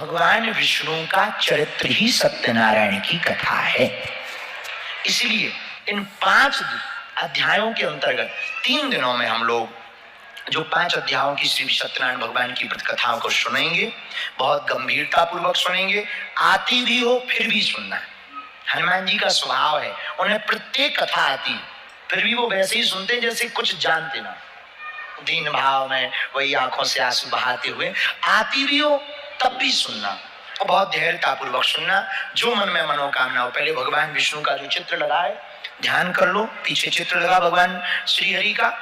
भगवान विष्णु का चरित्र ही सत्यनारायण की कथा है। इसलिए इन 5 अध्यायों के अंतर्गत 3 दिनों में हम लोग जो 5 अध्यायों की श्री सत्यनारायण भगवान की कथाओं को सुनेंगे, बहुत गंभीरता पूर्वक सुनेंगे। आती भी हो फिर भी सुनना। हनुमान जी का स्वभाव है, उन्हें प्रत्येक कथा आती फिर भी वो वैसे ही सुनते जैसे कुछ जानते ना, दीन भाव में वही आंखों से आंसू बहाते हुए। आती भी हो तब भी सुनना और बहुत धैर्यता पूर्वक सुनना। जो मन में मनोकामना हो, पहले भगवान विष्णु का जो चित्र लगा है ध्यान कर लो। पीछे चित्र लगा भगवान श्री हरि का,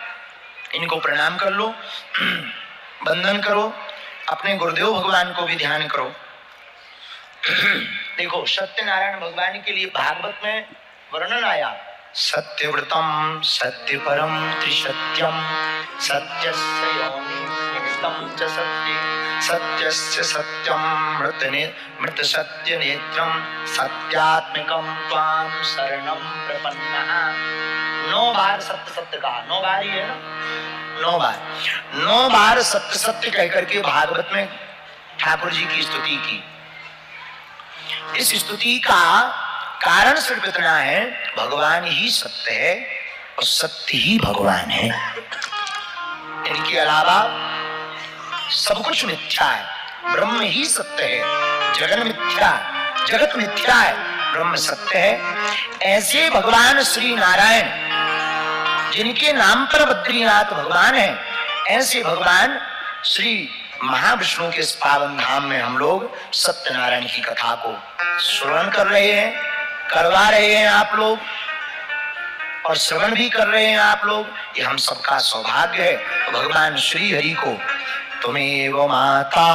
इनको प्रणाम कर लो, वंदन करो। अपने गुरुदेव भगवान को भी ध्यान करो। देखो सत्यनारायण भगवान के लिए भागवत में वर्णन आया, सत्यव्रतम सत्य परम त्रिसत्यम सत्यस्य योनिमित्तं च सत्ये सत्यस्य सत्यम मृत सत्य नेत्रम सत्यात्मिकम त्वां शरणं प्रपन्नः। 9 बार सत्य सत्य कहा, 9 बार ही है ना, 9 बार सत्य सत्य कहकर के भागवत में ठाकुर जी की स्तुति की। इस स्तुति का कारण सिर्फ इतना है, भगवान ही सत्य है और सत्य ही भगवान है। इनके अलावा सब कुछ मिथ्या है, ब्रह्म ही सत्य है। जगत मिथ्या है, ब्रह्म सत्य है। ऐसे भगवान श्री नारायण जिनके नाम पर बद्रीनाथ भगवान है, ऐसे भगवान श्री महाविष्णु के इस पावन धाम में हम लोग सत्यनारायण की कथा को श्रवण कर रहे हैं, करवा रहे हैं आप लोग, और श्रवण भी कर रहे हैं आप लोग। ये हम सबका सौभाग्य है। भगवान श्री हरि को तुमेव माता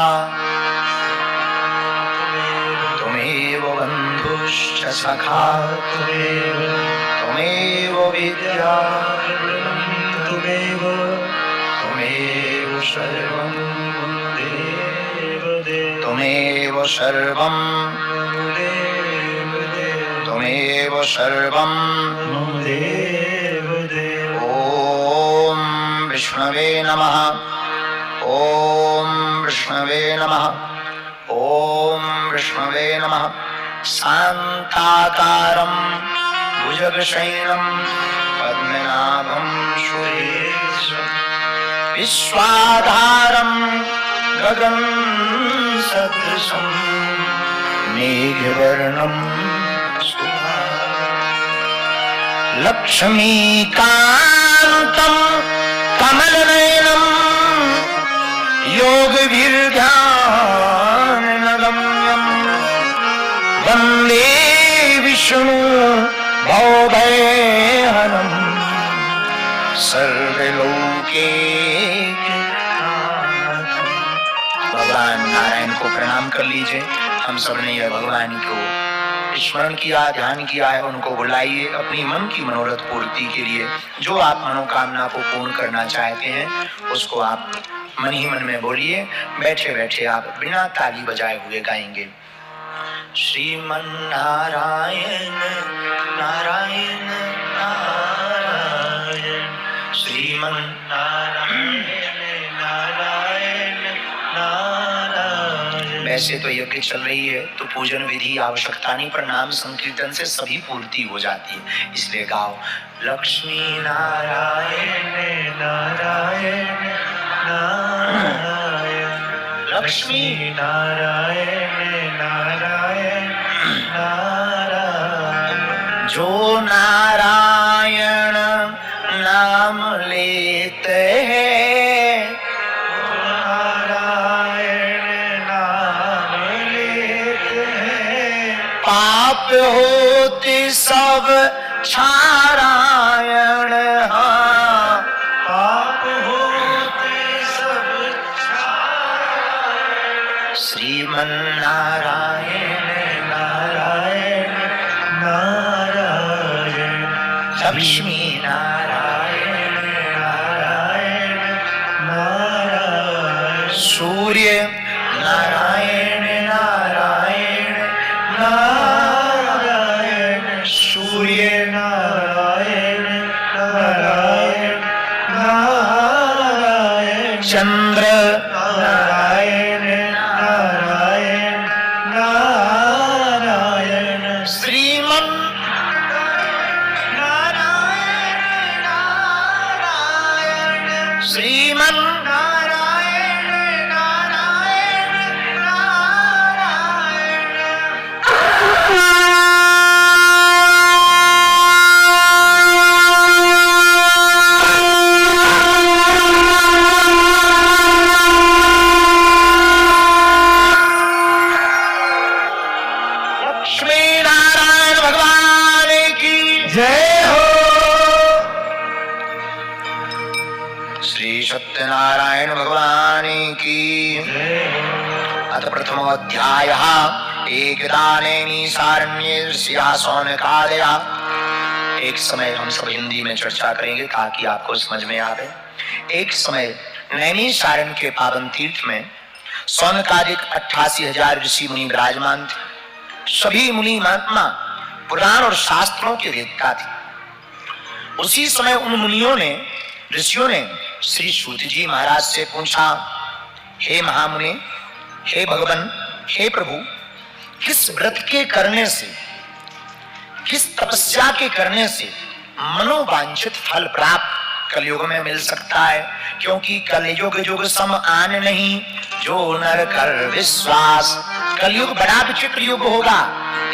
तुमेव बंधुश्च सखा तुमेव विद्या तुमेव सर्वं तुमेव सर्वं तुमेव सर्वं। ओम विष्णवे नमः, ओम विष्णवे नमः, ओम विष्णवे नमः। शांताकारं भुजगशयनं पद्मनाभं सुरेशं विश्वाधारं गगन सदृशं मेघवर्णं लक्ष्मीकान्तं कमलनयनं योगविद्यानगम्यं वन्दे विष्णु भवभयहरं सर्वलोके। भगवान नारायण को प्रणाम कर लीजिए। हम सब ने यह भगवान को स्मरण किया, ध्यान किया है, उनको बुलाइए अपनी मन की मनोरथ पूर्ति के लिए। जो आप मनोकामना को पूर्ण करना चाहते हैं उसको आप मन ही मन में बोलिए। बैठे बैठे आप बिना ताली बजाए हुए गाएंगे, श्रीमन नारायण नारायण नारायण, श्रीमन नारायण नारायण नारायण। वैसे तो यज्ञ चल रही है तो पूजन विधि आवश्यकता नहीं, पर नाम संकीर्तन से सभी पूर्ति हो जाती है। इसलिए गाओ, लक्ष्मी नारायण नारायण नारायण, लक्ष्मी नारायण नारायण नारायण। जो नारायण नाम लेते हैं, नारायण नाम लेते हैं, पाप होते सब क्षारायण। हाँ, पाप होते सब क्षारायण। श्रीमन नारायण नारायण नारायण, लक्ष्मी नारायण नारायण नारायण, सूर्य नारायण नारायण नारायण, सूर्य नारायण नारायण नारायण, चंद्र नारायण नारायण भगवान की। अथ प्रथमो अध्यायः एकदानेमी सारण्ये ऋषिया सौनकादया। एक समय हम सब हिंदी में चर्चा करेंगे ताकि आपको समझ में आवे। एक समय नैमिषारण्य के पावन तीर्थ में सौनकादिक 88,000 ऋषि मुनि विराजमान थे। सभी मुनि महात्मा पुराण और शास्त्रों के वेदता थे। उसी समय उन मुनियों ने, ऋषियों ने श्री सूत जी महाराज से पूछा, हे महामुनि, हे भगवान, हे प्रभु, किस व्रत के करने से, किस तपस्या के करने से मनोवांछित फल प्राप्त कलयुग में मिल सकता है? क्योंकि कलयुग युग सम आन नहीं, जो नर कर विश्वास। कलयुग बड़ा विचित्र युग होगा।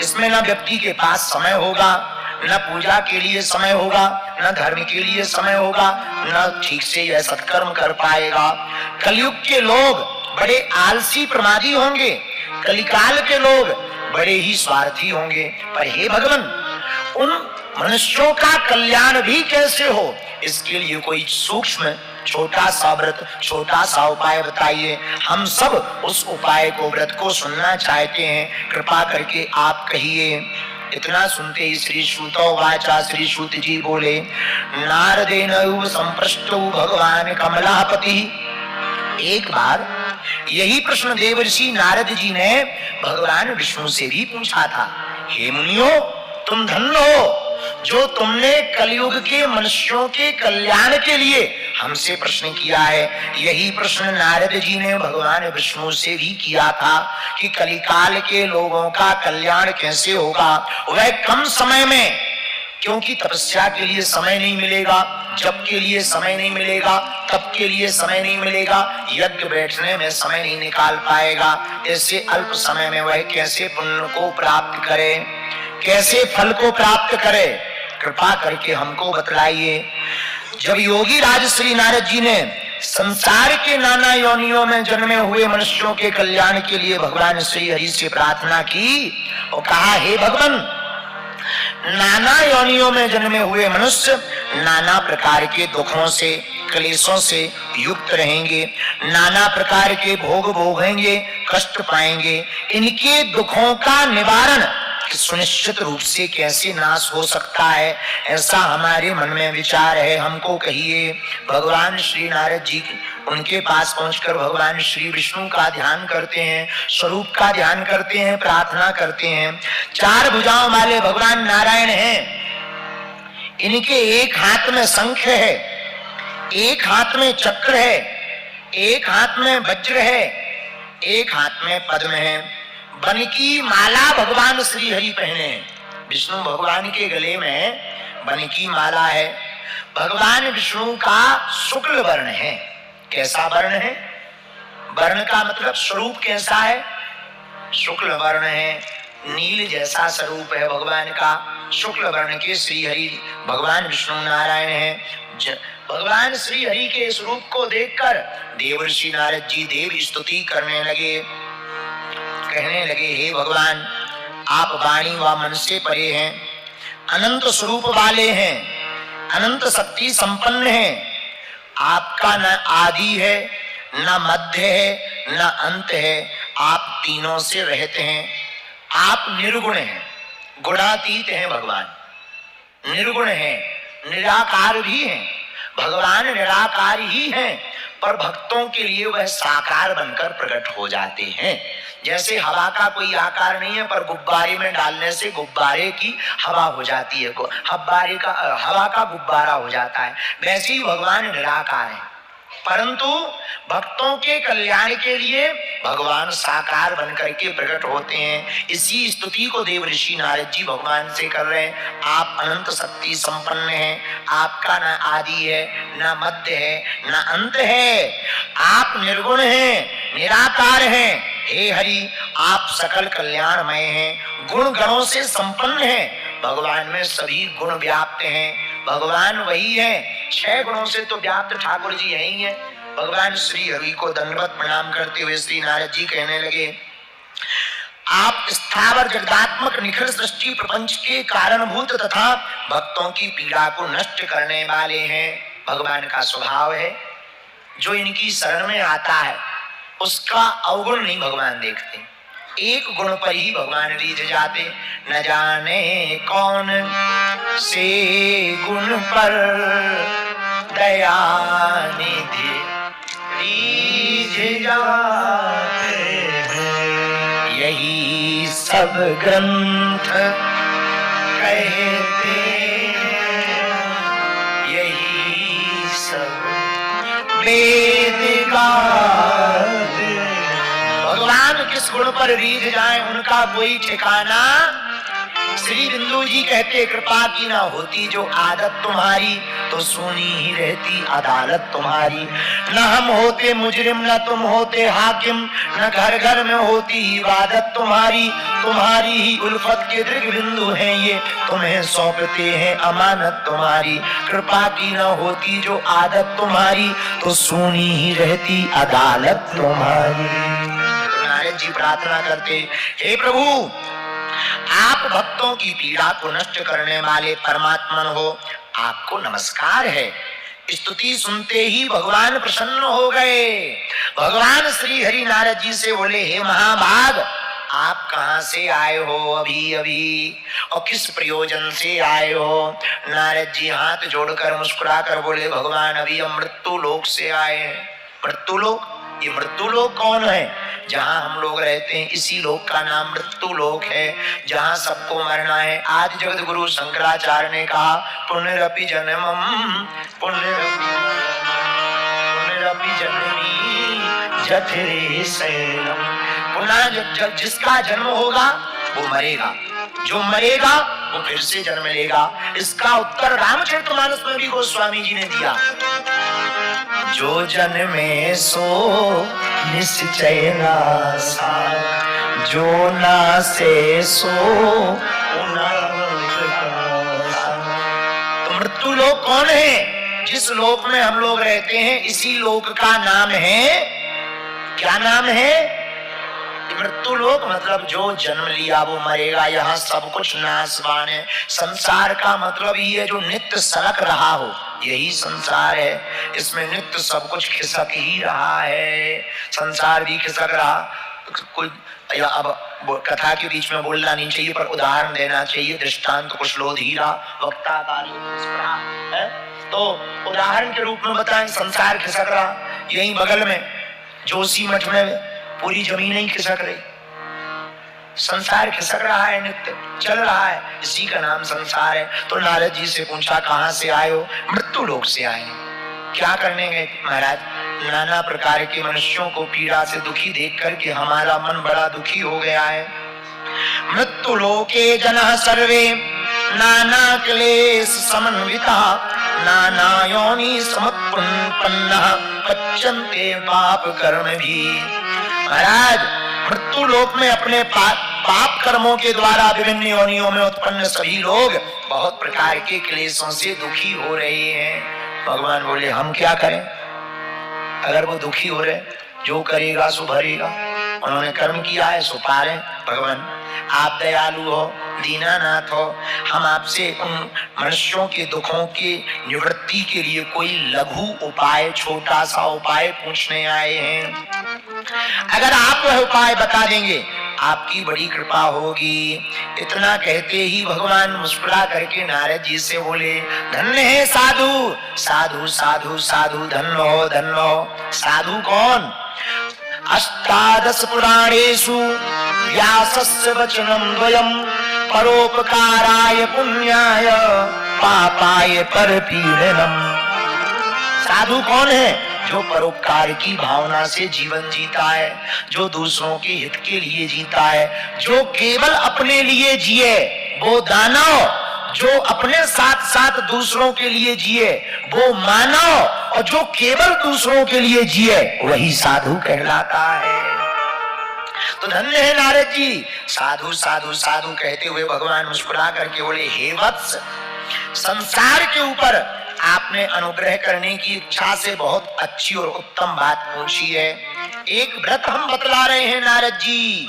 इसमें न व्यक्ति के पास समय होगा, न पूजा के लिए समय होगा, न धर्म के लिए समय होगा, न ठीक से यह सत्कर्म कर पाएगा। कलयुग के लोग बड़े आलसी प्रमादी होंगे, कलिकाल के लोग बड़े ही स्वार्थी होंगे। पर हे भगवान, उन मनुष्यों का कल्याण भी कैसे हो, इसके लिए कोई सूक्ष्म छोटा सा व्रत, छोटा सा उपाय बताइए। हम सब उस उपाय को, व्रत को सुनना चाहते हैं, कृपा करके आप कहिए। इतना सुनते ही श्री सूतो वाचा, श्री सूत जी बोले, नारदेन संप्रष्टो भगवान कमलापति। एक बार यही प्रश्न देवर्षि नारद जी ने भगवान विष्णु से भी पूछा था। हे मुनियों, तुम धन्य हो जो तुमने कलयुग के मनुष्यों के कल्याण के लिए हमसे प्रश्न किया है। यही प्रश्न नारद जी ने भगवान विष्णु से भी किया था कि कलिकाल के लोगों का कल्याण कैसे होगा, वह कम समय में। क्योंकि तपस्या के लिए समय नहीं मिलेगा, जप के लिए समय नहीं मिलेगा, तप के लिए समय नहीं मिलेगा, यज्ञ बैठने में समय नहीं निकाल पाएगा। ऐसे अल्प समय में वह कैसे पुण्य को प्राप्त करे, कैसे फल को प्राप्त करे? कृपा करके हमको बतलाइए। जब योगी राज श्री नारद जी ने संसार के नाना योनियों में जन्मे हुए मनुष्यों के कल्याण के लिए भगवान श्री हरि से प्रार्थना की और कहा, हे भगवान, नाना योनियों में जन्मे हुए मनुष्य नाना प्रकार के दुखों से, क्लेशों से युक्त रहेंगे, नाना प्रकार के भोग भोगेंगे, कष्ट पाएंगे। इनके दुखों का निवारण सुनिश्चित रूप से कैसे नाश हो सकता है, ऐसा हमारे मन में विचार है, हमको कहिए। भगवान श्री नारद जी उनके पास पहुंचकर भगवान श्री विष्णु का ध्यान करते हैं, स्वरूप का ध्यान करते हैं, प्रार्थना करते हैं। चार भुजाओं वाले भगवान नारायण हैं। इनके एक हाथ में शंख है, एक हाथ में चक्र है, एक हाथ में वज्र है, एक हाथ में पद्म है। बन की माला भगवान श्री हरि पहने हैं। विष्णु भगवान के गले में बन की माला है। भगवान विष्णु का शुक्ल वर्ण है। कैसा वर्ण है? वर्ण का मतलब स्वरूप कैसा है? शुक्ल वर्ण है, नील जैसा स्वरूप है भगवान का। शुक्ल वर्ण के श्री हरि भगवान विष्णु नारायण हैं। भगवान श्री हरि के स्वरूप को देखकर देवर्षि नारद जी देव स्तुति करने लगे, कहने लगे, हे भगवान, आप वाणी व मन से परे हैं, अनंत स्वरूप वाले हैं, अनंत शक्ति संपन्न हैं। आपका न आदि है, न मध्य है, न अंत है। आप तीनों से रहते हैं। आप निर्गुण हैं, गुणातीत हैं। भगवान निर्गुण हैं, निराकार भी हैं। भगवान निराकार ही हैं, पर भक्तों के लिए वह साकार बनकर प्रकट हो जाते हैं। जैसे हवा का कोई आकार नहीं है, पर गुब्बारे में डालने से गुब्बारे की हवा हो जाती है, हवा का गुब्बारा हो जाता है। वैसे ही भगवान निराकार है, परंतु भक्तों के कल्याण के लिए भगवान साकार बनकर के प्रकट होते हैं। इसी स्तुति को देव ऋषि नारद जी भगवान से कर रहे हैं। आप अनंत शक्ति संपन्न हैं, आपका न आदि है, न मध्य है, न अंत है। आप निर्गुण हैं, निराकार हैं। हे हरि, आप सकल कल्याणमय हैं, गुण गणों से संपन्न हैं। भगवान में सभी गुण व्याप्त हैं। भगवान वही है, 6 गुणों से तो व्याप्त ठाकुर जी यही है। भगवान श्री हरि को दंडवत प्रणाम करते हुए श्री नारद जी कहने लगे, आप स्थावर जगदात्मक निखिल सृष्टि प्रपंच के कारणभूत तथा भक्तों की पीड़ा को नष्ट करने वाले हैं। भगवान का स्वभाव है, जो इनकी शरण में आता है उसका अवगुण नहीं भगवान देखते, एक गुण पर ही भगवान रीझ जाते। न जाने कौन से गुण पर दया निधि रीझ जाते हैं, यही सब ग्रंथ कहते हैं, यही सब वेद गाते। भगवान किस गुण पर रीझ जाए उनका कोई ठिकाना। श्री बिंदु जी कहते कृपा की ना होती जो आदत तुम्हारी, तो सुनी ही रहती अदालत तुम्हारी। न हम होते मुजरिम न तुम होते हाकिम, न घर घर में होती इबादत तुम्हारी। तुम्हारी ही उल्फत के दृग बिंदु हैं ये, तुम्हें सौंपते हैं अमानत तुम्हारी। कृपा की न होती जो आदत तुम्हारी, तो सुनी ही रहती अदालत तुम्हारी। नारद जी प्रार्थना करते, हे प्रभु आप भक्तों की पीड़ा को नष्ट करने वाले परमात्मन हो, आपको नमस्कार है। स्तुति सुनते ही भगवान प्रसन्न हो गए। भगवान श्री हरि नारद जी से बोले, हे महाभाग आप कहां से आए हो अभी अभी, और किस प्रयोजन से आए हो। नारद जी हाथ जोड़कर मुस्कुरा कर बोले, भगवान अभी हम मृत्यु लोक से आए हैं। मृत्यु लोक, ये मृत्यु लोक कौन है? जहां हम लोग रहते हैं इसी लोक का नाम मृत्यु लोक है, जहां सबको मरना है। आज जगत गुरु शंकराचार्य ने कहा, पुनरपि जन्मम पुनरपि जन्मी जठरे शैलम। पुनः जिसका जन्म होगा वो मरेगा, जो मरेगा वो फिर से जन्म लेगा। इसका उत्तर रामचरितमानस में भी गोस्वामी जी ने दिया, जो जन्मे सो निश्चय नासा, जो नासे सो तो मृत्यु लोक कौन है? जिस लोक में हम लोग रहते हैं इसी लोक का नाम है, क्या नाम है? मृत्यु लोक मतलब जो जन्म लिया वो मरेगा। यहाँ सब कुछ नाशवान है। संसार का मतलब ही है जो नित्य सड़क रहा हो, यही संसार है। इसमें नित्य सब कुछ खिसक ही रहा है, संसार भी खिसक रहा। कोई अब कथा के बीच में बोलना नहीं चाहिए, पर उदाहरण देना चाहिए। दृष्टांत कुछ लो धीरा वक्ता काली है, तो उदाहरण के रूप में बताएं। संसार खिसक रहा, यही बगल में जोशी मठ में पूरी जमीन ही खिसक रही। संसार खिसक रहा है, नित्य चल रहा है, इसी का नाम संसार है। तो नारद जी से पूछा, कहां से आए हो? मृत्यु लोक से आए। क्या करने गए? महाराज नाना प्रकार के मनुष्यों को पीड़ा से दुखी देख करके हमारा मन बड़ा दुखी हो गया है। मृत्यु लोके जनः सर्वे नाना क्लेश समन्विता, नाना योनि समुत्पन्नः पच्यन्ते पाप कर्म भी। महाराज मृत्यु लोक में अपने पाप कर्मों के द्वारा विभिन्न योनियों में उत्पन्न सभी लोग बहुत प्रकार के क्लेशों से दुखी हो रहे हैं। भगवान बोले, हम क्या करें? अगर वो दुखी हो रहे, जो करेगा सो भरेगा। उन्होंने कर्म किया है सो पा रहे। भगवान आप दयालु हो, दीनानाथ हो, हम आपसे उन मनुष्यों के दुखों की निवृत्ति के लिए कोई लघु उपाय, छोटा सा उपाय पूछने आए हैं। अगर आप वह उपाय बता देंगे आपकी बड़ी कृपा होगी। इतना कहते ही भगवान मुस्कुरा करके नारद जी से बोले, धन्य है साधु, साधु साधु साधु, धन्य हो धन्य हो। साधु कौन? अष्टादश पुराणेषु व्यासस्य वचनं द्वयं, परोपकाराय पुण्याय पापाय परपीडनम्। साधु कौन है? जो परोपकार की भावना से जीवन जीता है, जो दूसरों के हित के लिए जीता है, जो केवल अपने लिए जिए वो दानव, जो अपने साथ साथ दूसरों के लिए जिए वो मानव, और जो केवल दूसरों के लिए जिए वही साधु कहलाता है। तो धन्य है नारद जी। साधु साधु साधु कहते हुए भगवान मुस्कुरा करके बोले, हे वत्स, संसार के ऊपर आपने अनुग्रह करने की इच्छा से बहुत अच्छी और उत्तम बात पूछी है। एक व्रत हम बतला रहे हैं नारद जी,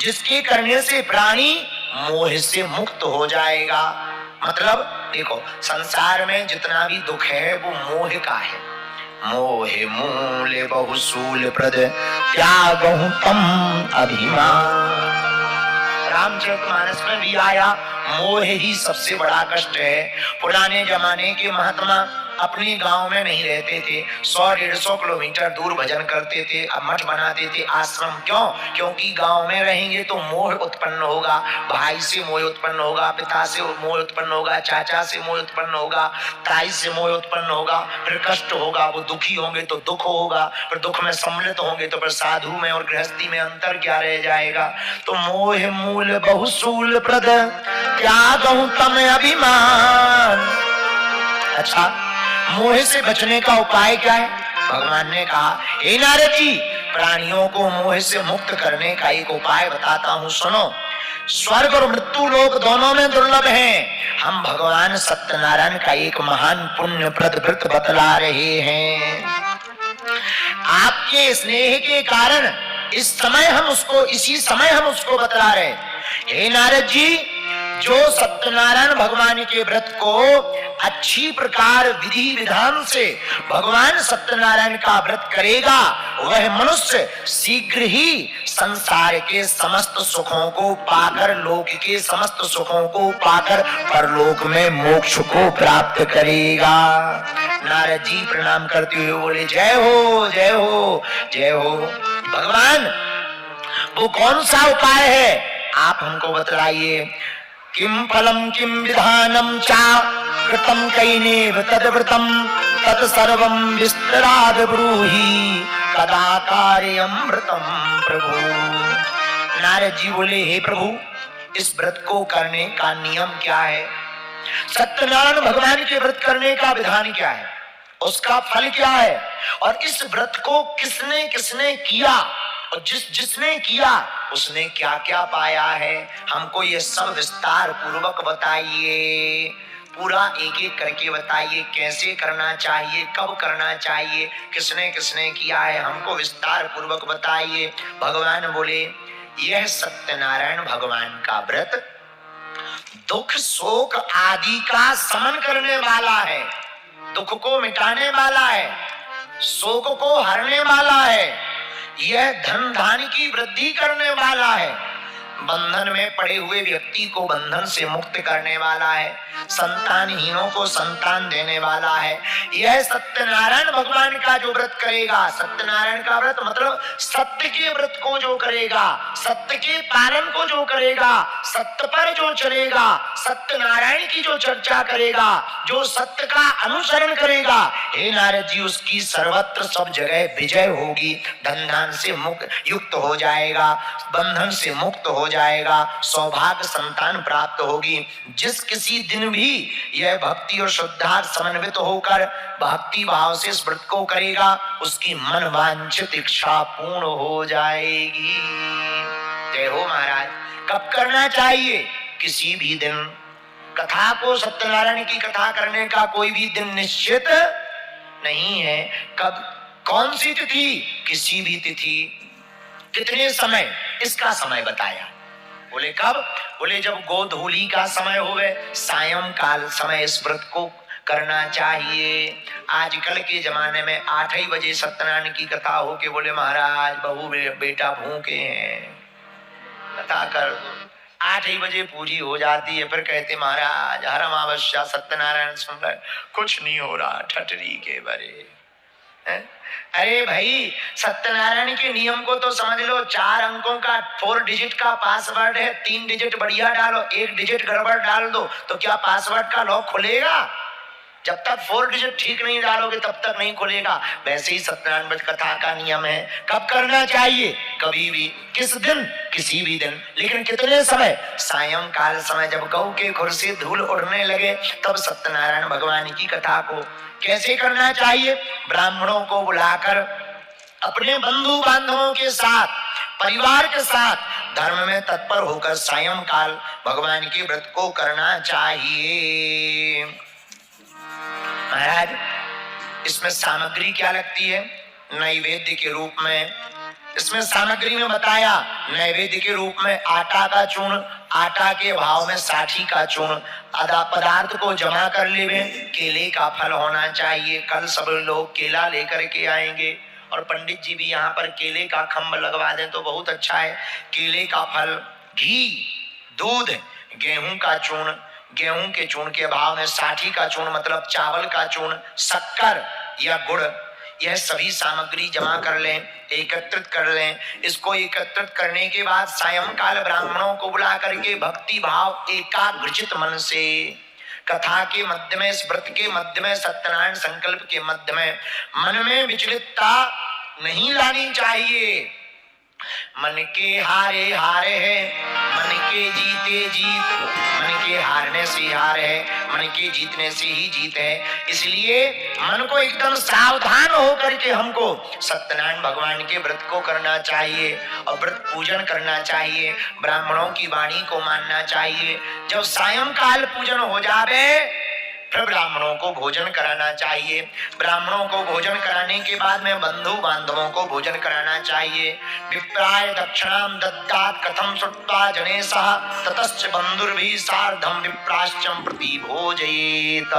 जिसके करने से प्राणी मोह से मुक्त हो जाएगा। मतलब देखो, संसार में जितना भी दुख है वो मोह का है। मोहे मूल बहुसूल प्रद त्यागहु तम अभिमान। रामचरितमानस में भी आया, मोह ही सबसे बड़ा कष्ट है। पुराने जमाने के महात्मा अपनी गांव में नहीं रहते थे, 100-150 किलोमीटर दूर भजन करते थे, अब मठ बनाते थे, आश्रम। क्यों? क्योंकि गांव में रहेंगे तो मोह उत्पन्न होगा, भाई से मोह उत्पन्न होगा, पिता से मोह उत्पन्न होगा, चाचा से मोह उत्पन्न होगा, ताई से मोह उत्पन्न होगा, फिर कष्ट होगा, वो दुखी होंगे तो दुख होगा, फिर दुख में सम्मिलित होंगे तो फिर साधु में और गृहस्थी में अंतर क्या रह जाएगा। तो मोह मूल बहुसूल प्रद त्यागहु तम अभिमान। अच्छा, मोह से बचने का उपाय क्या है? भगवान ने कहा, हे नारद जी, प्राणियों को मोह से मुक्त करने का एक उपाय बताता हूं, सुनो। स्वर्ग और मृत्यु लोक दोनों में दुर्लभ हैं। हम भगवान सत्यनारायण का एक महान पुण्यप्रद व्रत बतला रहे हैं। आपके स्नेह के कारण इस समय हम उसको बतला रहे। हे नारद जी, जो सत्यनारायण भगवान के व्रत को अच्छी प्रकार विधि विधान से भगवान सत्यनारायण का व्रत करेगा, वह मनुष्य शीघ्र ही संसार के समस्त सुखों को पाकर, लोक के समस्त सुखों को पाकर परलोक में मोक्ष को प्राप्त करेगा। नारद जी प्रणाम करते हुए बोले, जय हो जय हो जय हो। भगवान, वो कौन सा उपाय है, आप हमको बतलाइए। किम फलम किम विधानम चा कृतम कैनेव तद्व्रतम तत्सर्वं विस्तराद ब्रूहि कदा कार्यमृतम प्रभु। नारद जी बोले, हे प्रभु, इस व्रत को करने का नियम क्या है? सत्यनारायण भगवान के व्रत करने का विधान क्या है? उसका फल क्या है? और इस व्रत को किसने किसने किया और जिसने किया उसने क्या क्या पाया है? हमको ये सब विस्तार पूर्वक बताइए, पूरा एक एक करके बताइए। कैसे करना चाहिए, कब करना चाहिए, किसने किसने किया है, हमको विस्तार पूर्वक बताइए। भगवान बोले, यह सत्यनारायण भगवान का व्रत दुख शोक आदि का शमन करने वाला है, दुख को मिटाने वाला है, शोक को हरने वाला है, यह धन धान्य की वृद्धि करने वाला है, बंधन में पड़े हुए व्यक्ति को बंधन से मुक्त करने वाला है, संतानहीनों को संतान देने वाला है। यह सत्यनारायण भगवान का जो व्रत करेगा, सत्यनारायण का व्रत मतलब सत्य के व्रत को जो करेगा, सत्य के पालन को जो करेगा, सत्य पर जो चलेगा, सत्यनारायण की जो चर्चा करेगा, जो सत्य का अनुसरण करेगा, हे नारद जी, उसकी सर्वत्र सब जगह विजय होगी, धन धान्य से मुक्त युक्त हो जाएगा, बंधन से मुक्त हो जाएगा, सौभाग्य संतान प्राप्त होगी। जिस किसी दिन भी यह भक्ति और श्रद्धा समन्वित होकर भक्ति भाव से इस व्रत को करेगा, उसकी मन वांछित इच्छा पूर्ण हो जाएगी। जय हो महाराज। कब करना चाहिए? किसी भी दिन। कथा को, सत्यनारायण की कथा करने का कोई भी दिन निश्चित नहीं है। कब, कौन सी तिथि? किसी भी तिथि। कितने समय? इसका समय बताया। बोले कब? बोले जब गोधूली का समय होवे, सायंकाल समय इस व्रत को करना चाहिए। आजकल के जमाने में 8 ही बजे सत्यनारायण की कथा हो के बोले महाराज बहू बेटा भूखे हैं, कथा कर दो। 8 ही बजे पूजी हो जाती है, फिर कहते महाराज हर अमावस्या सत्यनारायण सुन रहे, कुछ नहीं हो रहा, ठटरी के बरे है? अरे भाई, सत्यनारायण के नियम को तो समझ लो। 4 अंकों का 4 डिजिट का पासवर्ड है, 3 डिजिट बढ़िया डालो, 1 डिजिट गड़बड़ डाल दो तो क्या पासवर्ड का लॉक खुलेगा? जब तक 4 डिजिट ठीक नहीं डालोगे तब तक नहीं खुलेगा। वैसे ही सत्यनारायण व्रत कथा का नियम है। कब करना चाहिए? कभी भी। किस दिन? किसी भी दिन। लेकिन कितने समय? सायंकाल समय, जब गौ के खुर से धूल उड़ने लगे तब सत्यनारायण भगवान की कथा को कैसे करना चाहिए? ब्राह्मणों को बुलाकर अपने बंधु बांधवों के साथ, परिवार के साथ धर्म में तत्पर होकर सायंकाल भगवान के व्रत को करना चाहिए। महाराज, इसमें सामग्री क्या लगती है? नैवेद्य के रूप में इसमें सामग्री में बताया नैवेद्य के रूप में आटा का चूर्ण, आटा के भाव में साठी का चूर्ण, आधा पदार्थ को जमा कर लेवे। केले का फल होना चाहिए, कल सब लोग केला लेकर के आएंगे और पंडित जी भी यहाँ पर केले का खम्भ लगवा दें तो बहुत अच्छा है। केले का फल, घी, दूध, गेहूं का चूर्ण, गेहूं के चूर्ण के भाव में साठी का चूर्ण मतलब चावल का चूर्ण, शक्कर या गुड़, यह सभी सामग्री जमा कर लें, एकत्रित कर लें। इसको एकत्रित करने के बाद सायंकाल ब्राह्मणों को बुला करके भक्ति भाव एकाग्रचित मन से कथा के मध्य में, इस व्रत के मध्य में, सत्यनारायण संकल्प के मध्य में मन में विचलितता नहीं लानी चाहिए। मन के हारे हारे है, मन के जीते जीत, मन के हारने से हार है, मन के जीतने से ही जीत है। इसलिए मन को एकदम सावधान होकर के हमको सत्यनारायण भगवान के व्रत को करना चाहिए और व्रत पूजन करना चाहिए, ब्राह्मणों की वाणी को मानना चाहिए। जब सायंकाल पूजन हो जावे फिर ब्राह्मणों को भोजन कराना चाहिए। ब्राह्मणों को भोजन कराने के बाद में बंधु बांधवों को भोजन कराना चाहिए। विप्राय दक्षिणाम दद्यात् कथम श्रुत्वा जनेशः ततश्च बंधुर्भिः सार्धं विप्राश्चम प्रति भोजयेत।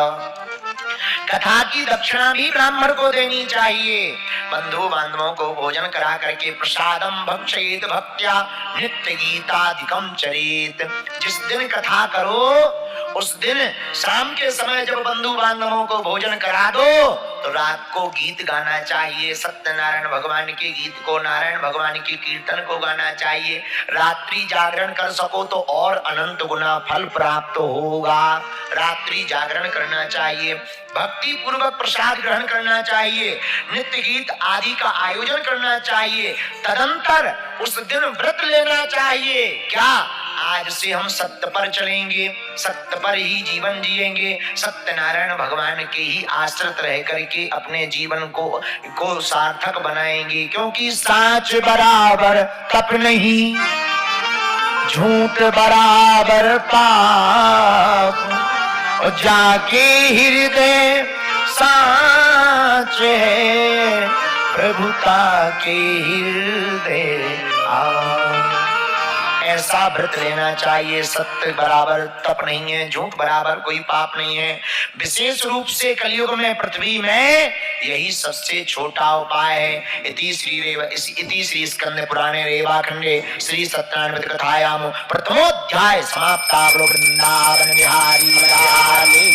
कथा की दक्षिणा भी ब्राह्मण को देनी चाहिए। बंधु बांधवों को भोजन करा करके प्रसादम भक्षयेत भक्त्या नित्य गीताधिकम चरेत। जिस दिन कथा करो उस दिन शाम के समय जब बंधु बांधवों को भोजन करा दो तो रात को गीत गाना चाहिए, सत्यनारायण भगवान के गीत को, नारायण भगवान के कीर्तन को गाना चाहिए। रात्रि जागरण कर सको तो और अनंत गुना फल प्राप्त होगा। रात्रि जागरण करना चाहिए, भक्ति पूर्वक प्रसाद ग्रहण करना चाहिए, नित्य गीत आदि का आयोजन करना चाहिए। तदंतर उस दिन व्रत लेना चाहिए। क्या आज से हम सत्य पर चलेंगे, सत्य पर ही जीवन जिएंगे, सत्यनारायण भगवान के ही आश्रित रह करके अपने जीवन को सार्थक बनाएंगे। क्योंकि साच बराबर तप नहीं, झूठ बराबर पाप, जाके हृदय साच है प्रभुता के हृदय आ। ऐसा व्रत लेना चाहिए। सत्य बराबर तप नहीं है, झूठ बराबर कोई पाप नहीं है। विशेष रूप से कलयुग में पृथ्वी में यही सबसे छोटा उपाय है। इति श्री स्कंद पुराणे रेवाखंडे श्री सत्यनारायण व्रत कथायाम प्रथमोध्याय समाप्ता। वृंदावन बिहारी लाल